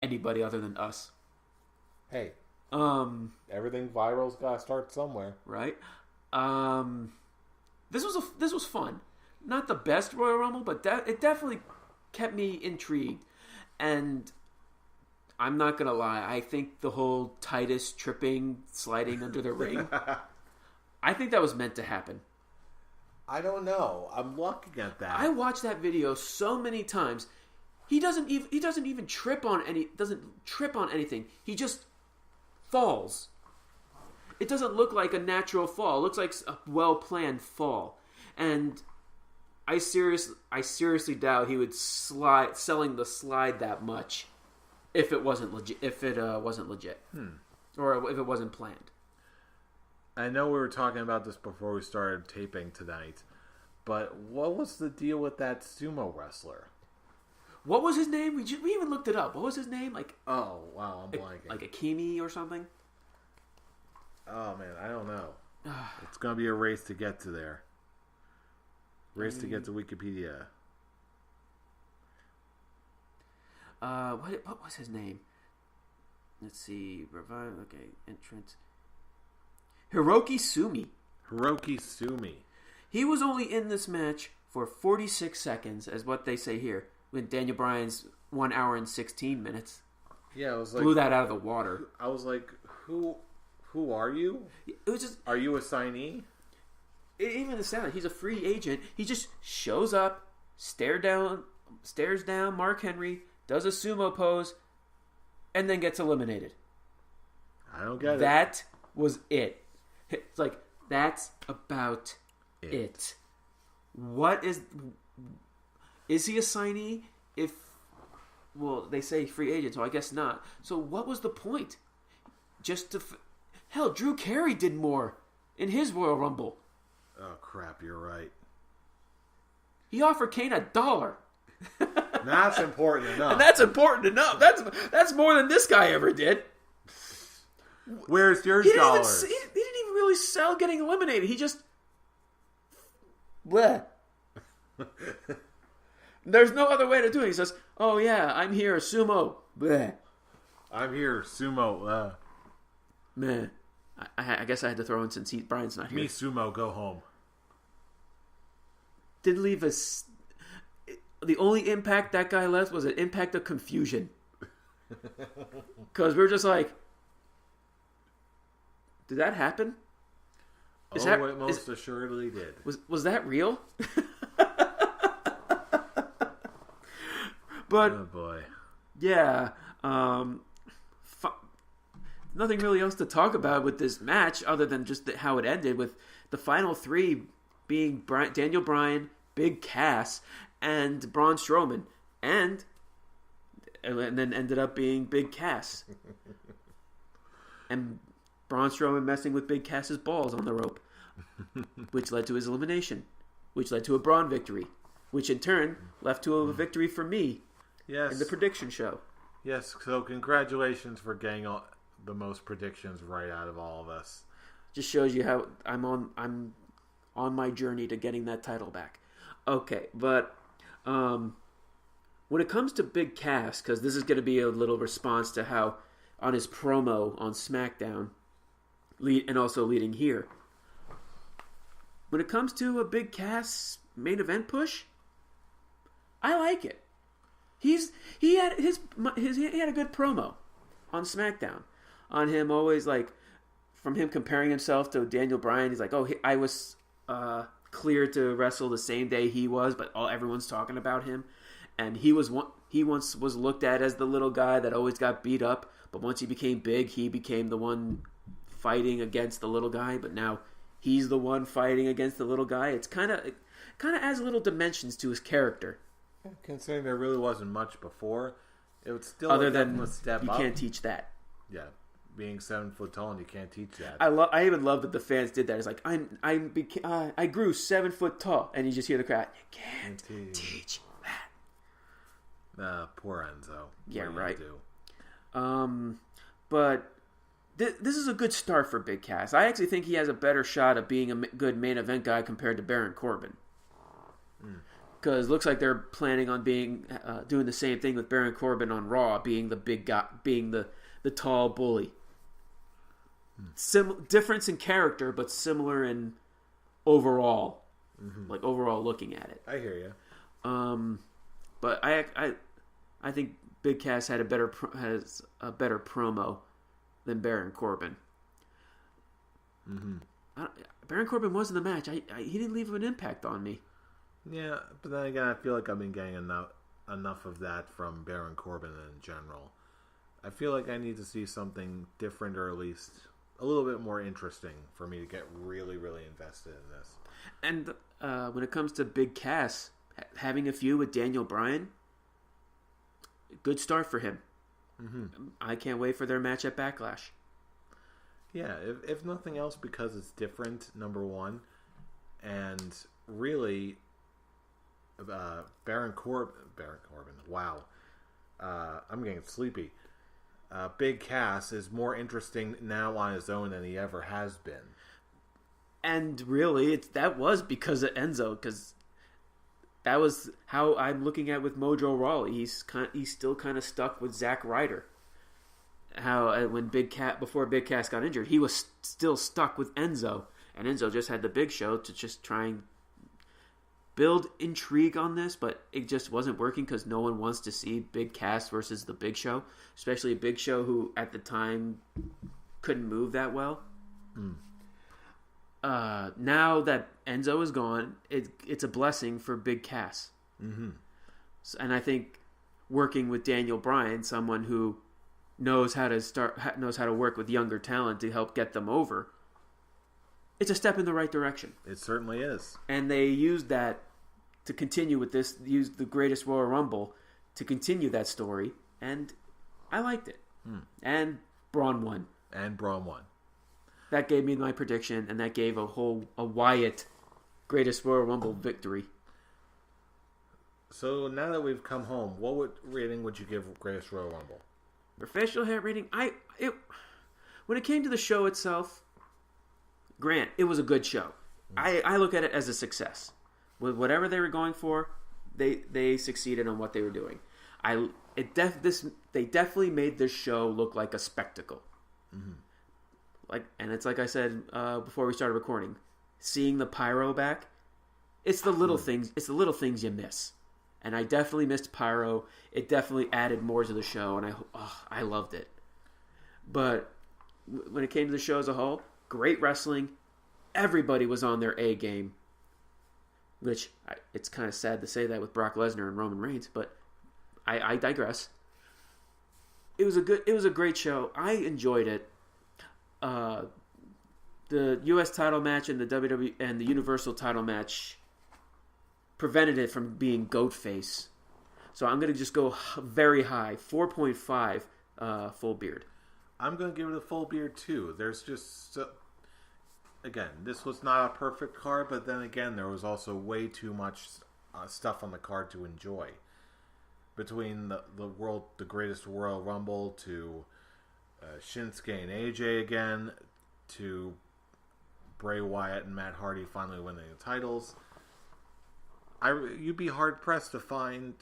anybody other than us. Hey, everything viral's got to start somewhere, right? This was fun. Not the best Royal Rumble, but it definitely kept me intrigued. And I'm not gonna lie, I think the whole Titus tripping, sliding under the ring, I think that was meant to happen. I don't know. I'm looking at that. I watched that video so many times. He doesn't even trip on anything. He just falls. It doesn't look like a natural fall. It looks like a well-planned fall. And I seriously doubt he would selling the slide that much if it wasn't legit. Or if it wasn't planned. I know we were talking about this before we started taping tonight, but what was the deal with that sumo wrestler? What was his name? We even looked it up. What was his name? Oh wow, I'm blanking. Like Akimi or something. Oh man, I don't know. It's gonna be a race to get to there. Race to get to Wikipedia. What was his name? Let's see. Revive. Okay, entrance. Hiroki Sumi. He was only in this match for 46 seconds, as what they say here. When Daniel Bryan's 1 hour and 16 minutes. Yeah, it was like blew that out of the water. I was like, who are you? It was just. Are you a signee? Even the sound. He's a free agent. He just shows up, stares down Mark Henry, does a sumo pose, and then gets eliminated. I don't get it. That was it. It's like, that's about it. What is he a signee? They say free agent, so I guess not. So what was the point? Hell, Drew Carey did more in his Royal Rumble. Oh crap, you're right. He offered Kane $1. That's important enough. And that's important enough. That's more than this guy ever did. Where's your dollars? He didn't even really sell getting eliminated. He just... Bleh. There's no other way to do it. He says, oh yeah, I'm here, sumo. Bleh. I'm here, sumo. Man, I guess I had to throw in since Brian's not here. Me, sumo, go home. Did leave us... The only impact that guy left was an impact of confusion. Because we were just like... Did that happen? It most assuredly did. Was that real? But oh boy, yeah. Nothing really else to talk about with this match other than just how it ended, with the final three being Daniel Bryan, Big Cass, and Braun Strowman, and then ended up being Big Cass. And Braun Strowman messing with Big Cass's balls on the rope, which led to his elimination, which led to a Braun victory, which in turn led to a victory for me in the prediction show. Yes, so congratulations for getting the most predictions right out of all of us. Just shows you how I'm on my journey to getting that title back. Okay, but when it comes to Big Cass, because this is going to be a little response to how on his promo on SmackDown, and also leading here. When it comes to a Big Cass main event push, I like it. He had a good promo on SmackDown on him, always like, from him comparing himself to Daniel Bryan. He's like, oh, I was cleared to wrestle the same day he was, but everyone's talking about him, and he once was looked at as the little guy that always got beat up, but once he became big, he became the one fighting against the little guy, but now he's the one fighting against the little guy. It kind of adds little dimensions to his character. Considering there really wasn't much before, it would still other than a step you up. Can't teach that. Yeah, being 7 foot tall and you can't teach that. I even love that the fans did that. It's like I grew 7 foot tall, and you just hear the crowd. You can't teach that. Poor Enzo. Yeah, right. But this is a good start for Big Cass. I actually think he has a better shot of being a good main event guy compared to Baron Corbin. Because it looks like they're planning on doing the same thing with Baron Corbin on Raw, being the big guy, being the tall bully. Difference in character, but similar in overall, like overall looking at it. I hear you. But I think Big Cass has a better promo than Baron Corbin. Baron Corbin was in the match. He didn't leave an impact on me. Yeah, but then again, I feel like I've been getting enough of that from Baron Corbin in general. I feel like I need to see something different, or at least a little bit more interesting for me to get really, really invested in this. And when it comes to Big Cass having a feud with Daniel Bryan, good start for him. I can't wait for their match at Backlash. Yeah, if nothing else, because it's different, number one, and really, Baron Corbin. Wow, I'm getting sleepy. Big Cass is more interesting now on his own than he ever has been. And really, that was because of Enzo, because that was how I'm looking at with Mojo Rawley. He's still kind of stuck with Zack Ryder. How before Big Cass got injured, he was still stuck with Enzo, and Enzo just had the Big Show to just try and build intrigue on this, but it just wasn't working because no one wants to see Big Cass versus the Big Show, especially a Big Show who at the time couldn't move that well. Now that Enzo is gone, it's a blessing for Big Cass. And I think working with Daniel Bryan, someone who knows how to work with younger talent to help get them over, it's a step in the right direction. It certainly is. And they used that to continue with this, used the Greatest Royal Rumble to continue that story, and I liked it. And Braun won. That gave me my prediction, and that gave a Wyatt Greatest Royal Rumble victory. So now that we've come home, what rating would you give Greatest Royal Rumble? Professional head rating, when it came to the show itself, Grant, it was a good show. I look at it as a success. With whatever they were going for, they succeeded on what they were doing. They definitely made this show look like a spectacle. And it's like I said before we started recording, seeing the pyro back, it's the little things. It's the little things you miss. And I definitely missed pyro. It definitely added more to the show, and I loved it. But when it came to the show as a whole, great wrestling. Everybody was on their A game. Which, it's kind of sad to say that with Brock Lesnar and Roman Reigns, but I digress. It was a great show. I enjoyed it. The U.S. title match and the WWE and the Universal title match prevented it from being goat face. So I'm going to just go very high, 4.5 full beard. I'm going to give it a full beard too. There's just... Again, this was not a perfect card, but then again, there was also way too much stuff on the card to enjoy. Between the Greatest Royal Rumble to Shinsuke and AJ again, to Bray Wyatt and Matt Hardy finally winning the titles, you'd be hard pressed to find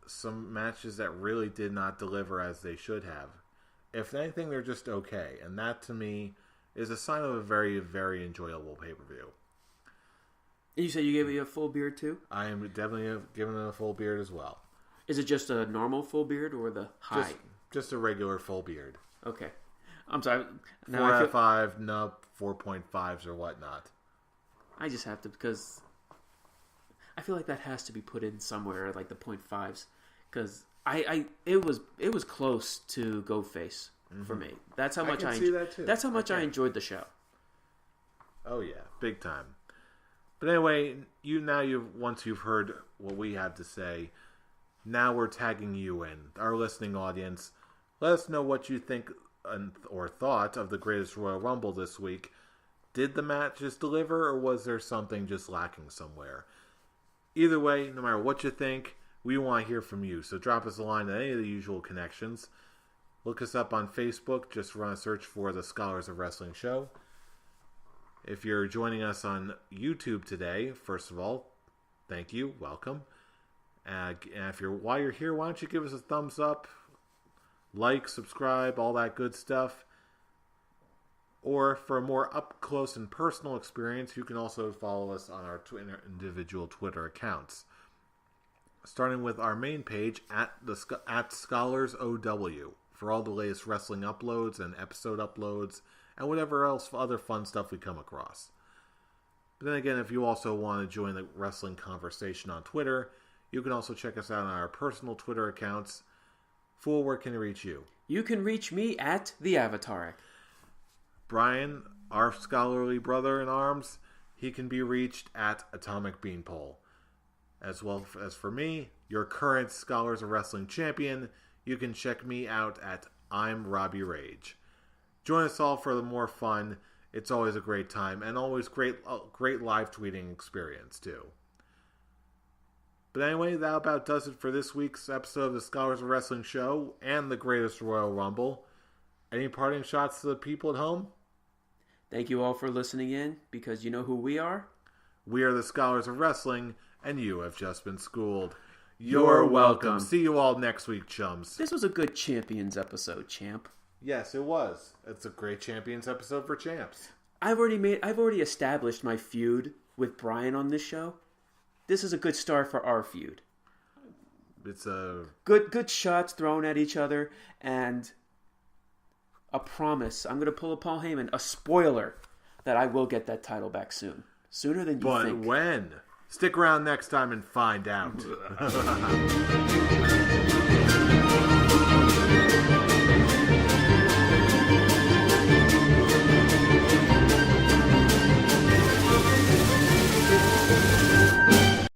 some matches that really did not deliver as they should have. If anything, they're just okay, and that to me is a sign of a very, very enjoyable pay-per-view. You said you gave it a full beard too? I am definitely giving it a full beard as well. Is it just a normal full beard or the high? Just a regular full beard. Okay. I'm sorry. 4 out of 5, no 4.5s or whatnot. I just have to, because I feel like that has to be put in somewhere, like the 0.5s, because it was close to go face for me. That's how much That's how much I enjoyed the show. Oh yeah, big time. But anyway, once you've heard what we have to say, now we're tagging you in, our listening audience. Let us know what you think or thought of the Greatest Royal Rumble this week. Did the matches deliver, or was there something just lacking somewhere? Either way, no matter what you think, we want to hear from you. So drop us a line at any of the usual connections. Look us up on Facebook. Just run a search for the Scholars of Wrestling Show. If you're joining us on YouTube today, first of all, thank you. Welcome. And while you're here, why don't you give us a thumbs up, like, subscribe, all that good stuff. Or for a more up-close and personal experience, you can also follow us on our individual Twitter accounts. Starting with our main page at ScholarsOW for all the latest wrestling uploads and episode uploads and whatever else other fun stuff we come across. But then again, if you also want to join the wrestling conversation on Twitter, you can also check us out on our personal Twitter accounts. Fool, where can I reach you? You can reach me at the Avatar. Brian, our scholarly brother in arms, he can be reached at Atomic Beanpole. As well as for me, your current Scholars of Wrestling champion, you can check me out at I'm Robbie Rage. Join us all for the more fun. It's always a great time and always great live tweeting experience too. But anyway, that about does it for this week's episode of the Scholars of Wrestling show and the Greatest Royal Rumble. Any parting shots to the people at home? Thank you all for listening in, because you know who we are? We are the Scholars of Wrestling, and you have just been schooled. You're welcome. See you all next week, chums. This was a good Champions episode, champ. Yes, it was. It's a great Champions episode for champs. I've already established my feud with Brian on this show. This is a good start for our feud. It's a good shots thrown at each other, and a promise. I'm going to pull a Paul Heyman, a spoiler that I will get that title back soon. Sooner than you think. But when? Stick around next time and find out.